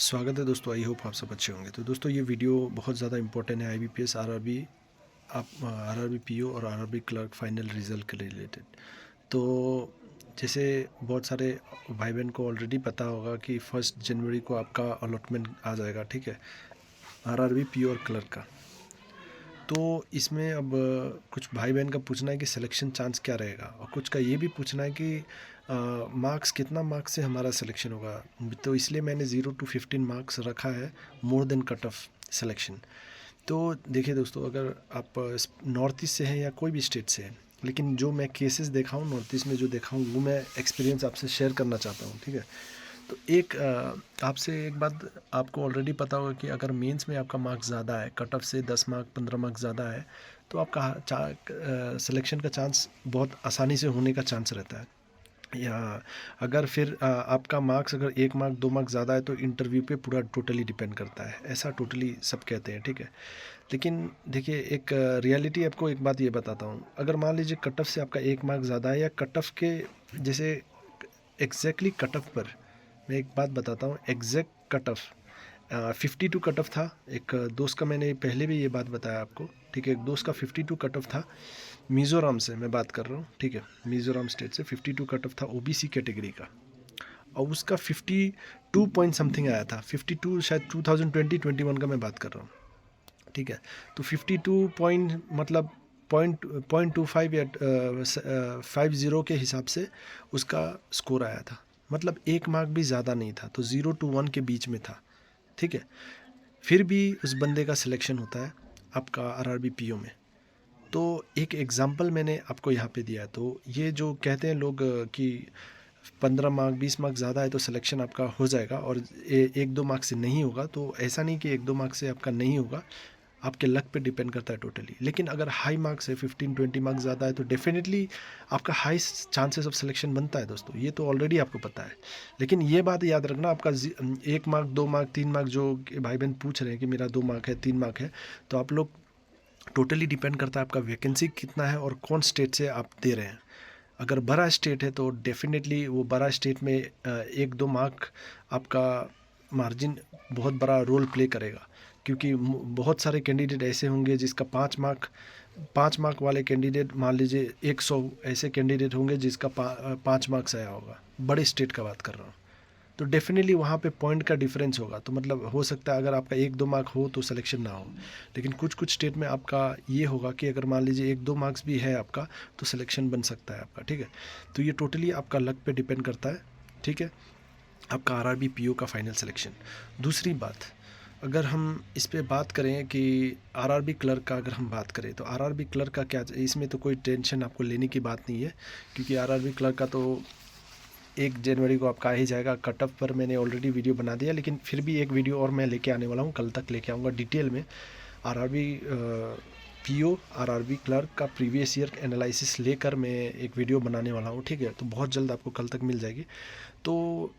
स्वागत है दोस्तों। आई होप आप सब अच्छे होंगे। तो दोस्तों ये वीडियो बहुत ज़्यादा इंपॉर्टेंट है IBPS RRB आप RRB PO और RRB क्लर्क फाइनल रिजल्ट के रिलेटेड। तो जैसे बहुत सारे भाई बहन को ऑलरेडी पता होगा कि 1 जनवरी को आपका अलॉटमेंट आ जाएगा, ठीक है, RRB PO और क्लर्क का। तो इसमें अब कुछ भाई बहन का पूछना है कि सिलेक्शन चांस क्या रहेगा, और कुछ का ये भी पूछना है कि मार्क्स कितना मार्क्स से हमारा सिलेक्शन होगा। तो इसलिए मैंने 0 to 15 मार्क्स रखा है, more than cut off selection. तो देखिए दोस्तों, अगर आप नॉर्थ ईस्ट से हैं या कोई भी स्टेट से हैं, लेकिन जो मैं केसेस देखा हूँ नॉर्थ ईस्ट में, जो देखा हूँ वो मैं एक्सपीरियंस आपसे शेयर करना चाहता हूँ, ठीक है। तो एक आपसे एक बात आपको ऑलरेडी पता होगा कि अगर मेंस में आपका मार्क्स ज़्यादा है, कट ऑफ से 10 मार्क 15 मार्क ज़्यादा है, तो आपका सिलेक्शन का चांस बहुत आसानी से होने का चांस रहता है। या अगर फिर आपका मार्क्स अगर 1 मार्क 2 मार्क ज़्यादा है तो इंटरव्यू पे पूरा टोटली डिपेंड करता है, ऐसा टोटली सब कहते हैं, ठीक है। लेकिन देखिए, एक रियलिटी आपको एक बात ये बताता हूँ। अगर मान लीजिए कट ऑफ से आपका 1 मार्क ज़्यादा है, या कट ऑफ के जैसे एग्जैक्टली कट ऑफ पर मैं एक बात बताता हूँ। Exact cut off 52 cut off था। एक दोस्त का मैंने पहले भी ये बात बताया आपको, ठीक है। एक दोस्त का 52 कट ऑफ था, मिज़ोरम से मैं बात कर रहा हूँ, ठीक है, मिज़ोरम स्टेट से 52 कट ऑफ था OBC कैटेगरी का, और उसका 52 पॉइंट समथिंग आया था। 52 शायद 2020-21 का मैं बात कर रहा हूँ, ठीक है। तो 52 पॉइंट मतलब पॉइंट 25 या 50 के हिसाब से उसका स्कोर आया था, मतलब 1 मार्क भी ज़्यादा नहीं था, तो 0 to 1 के बीच में था, ठीक है। फिर भी उस बंदे का सिलेक्शन होता है आपका RRB PO में। तो एक एग्ज़ाम्पल मैंने आपको यहाँ पे दिया है। तो ये जो कहते हैं लोग कि 15 मार्क 20 मार्क ज़्यादा है तो सिलेक्शन आपका हो जाएगा, और 1-2 मार्क से नहीं होगा, तो ऐसा नहीं कि 1-2 मार्क से आपका नहीं होगा, आपके लक पे डिपेंड करता है टोटली। लेकिन अगर हाई मार्क्स है, 15-20 मार्क ज़्यादा है, तो डेफिनेटली आपका हाई चांसेस ऑफ सिलेक्शन बनता है दोस्तों, ये तो ऑलरेडी आपको पता है। लेकिन ये बात याद रखना, आपका 1 मार्क 2 मार्क 3 मार्क, जो भाई बहन पूछ रहे हैं कि मेरा 2 मार्क है 3 मार्क है, तो आप लोग टोटली डिपेंड करता है आपका वैकेंसी कितना है और कौन स्टेट से आप दे रहे हैं। अगर बड़ा स्टेट है तो डेफिनेटली वो बड़ा स्टेट में 1-2 मार्क आपका मार्जिन बहुत बड़ा रोल प्ले करेगा, क्योंकि बहुत सारे कैंडिडेट ऐसे होंगे जिसका 5 मार्क वाले कैंडिडेट, मान लीजिए 100 ऐसे कैंडिडेट होंगे जिसका 5 मार्क्स आया होगा, बड़े स्टेट का बात कर रहा हूँ। तो डेफिनेटली वहाँ पे पॉइंट का डिफरेंस होगा। तो मतलब हो सकता है अगर आपका 1-2 मार्क हो तो सिलेक्शन ना हो, लेकिन कुछ कुछ स्टेट में आपका ये होगा कि अगर मान लीजिए 1-2 मार्क्स भी है आपका, तो सिलेक्शन बन सकता है आपका, ठीक है। तो ये टोटली आपका लक पे डिपेंड करता है, ठीक है, आपका RRB PO का फाइनल सिलेक्शन। दूसरी बात, अगर हम इस पे बात करें कि RRB क्लर्क का अगर हम बात करें, तो RRB क्लर्क का क्या, इसमें तो कोई टेंशन आपको लेने की बात नहीं है, क्योंकि RRB क्लर्क का तो 1 जनवरी को आपका आ ही जाएगा। कट ऑफ पर मैंने ऑलरेडी वीडियो बना दिया, लेकिन फिर भी एक वीडियो और मैं लेके आने वाला हूँ, कल तक लेके आऊँगा डिटेल में। RRB PO RRB क्लर्क का प्रीवियस ईयर एनालिसिस लेकर मैं एक वीडियो बनाने वाला हूँ, ठीक है। तो बहुत जल्द आपको कल तक मिल जाएगी। तो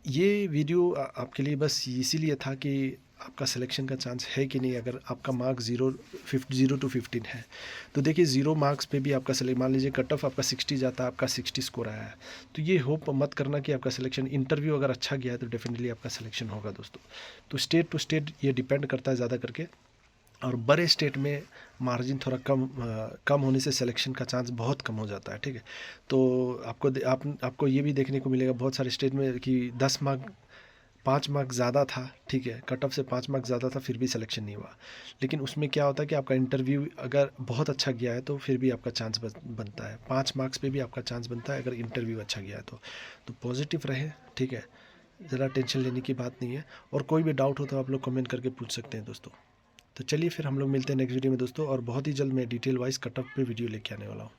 ये वीडियो आपके लिए बस इसीलिए था कि आपका सिलेक्शन का चांस है कि नहीं, अगर आपका मार्क 0 to 15 है। तो देखिए 0 मार्क्स पे भी आपका सिलेक्ट, मान लीजिए कट ऑफ आपका 60 जाता है, आपका 60 स्कोर आया है, तो ये होप मत करना कि आपका सिलेक्शन, इंटरव्यू अगर अच्छा गया है तो डेफिनेटली आपका सिलेक्शन होगा दोस्तों। तो स्टेट टू स्टेट ये डिपेंड करता है ज़्यादा करके, और बड़े स्टेट में मार्जिन थोड़ा कम होने से सिलेक्शन का चांस बहुत कम हो जाता है, ठीक है। तो आपको ये भी देखने को मिलेगा बहुत सारे स्टेट में कि 5 मार्क ज़्यादा था, ठीक है, कट ऑफ से 5 मार्क ज़्यादा था, फिर भी सिलेक्शन नहीं हुआ। लेकिन उसमें क्या होता है कि आपका इंटरव्यू अगर बहुत अच्छा गया है तो फिर भी आपका चांस बनता है, 5 मार्क्स पे भी आपका चांस बनता है अगर इंटरव्यू अच्छा गया है तो पॉजिटिव रहे, ठीक है, ज़रा टेंशन लेने की बात नहीं है। और कोई भी डाउट हो तो आप लोग कमेंट करके पूछ सकते हैं दोस्तों। तो चलिए फिर हम लोग मिलते हैं नेक्स्ट वीडियो में दोस्तों, और बहुत ही जल्द मैं डिटेल वाइज कट ऑफ पे वीडियो लेके आने वाला हूँ।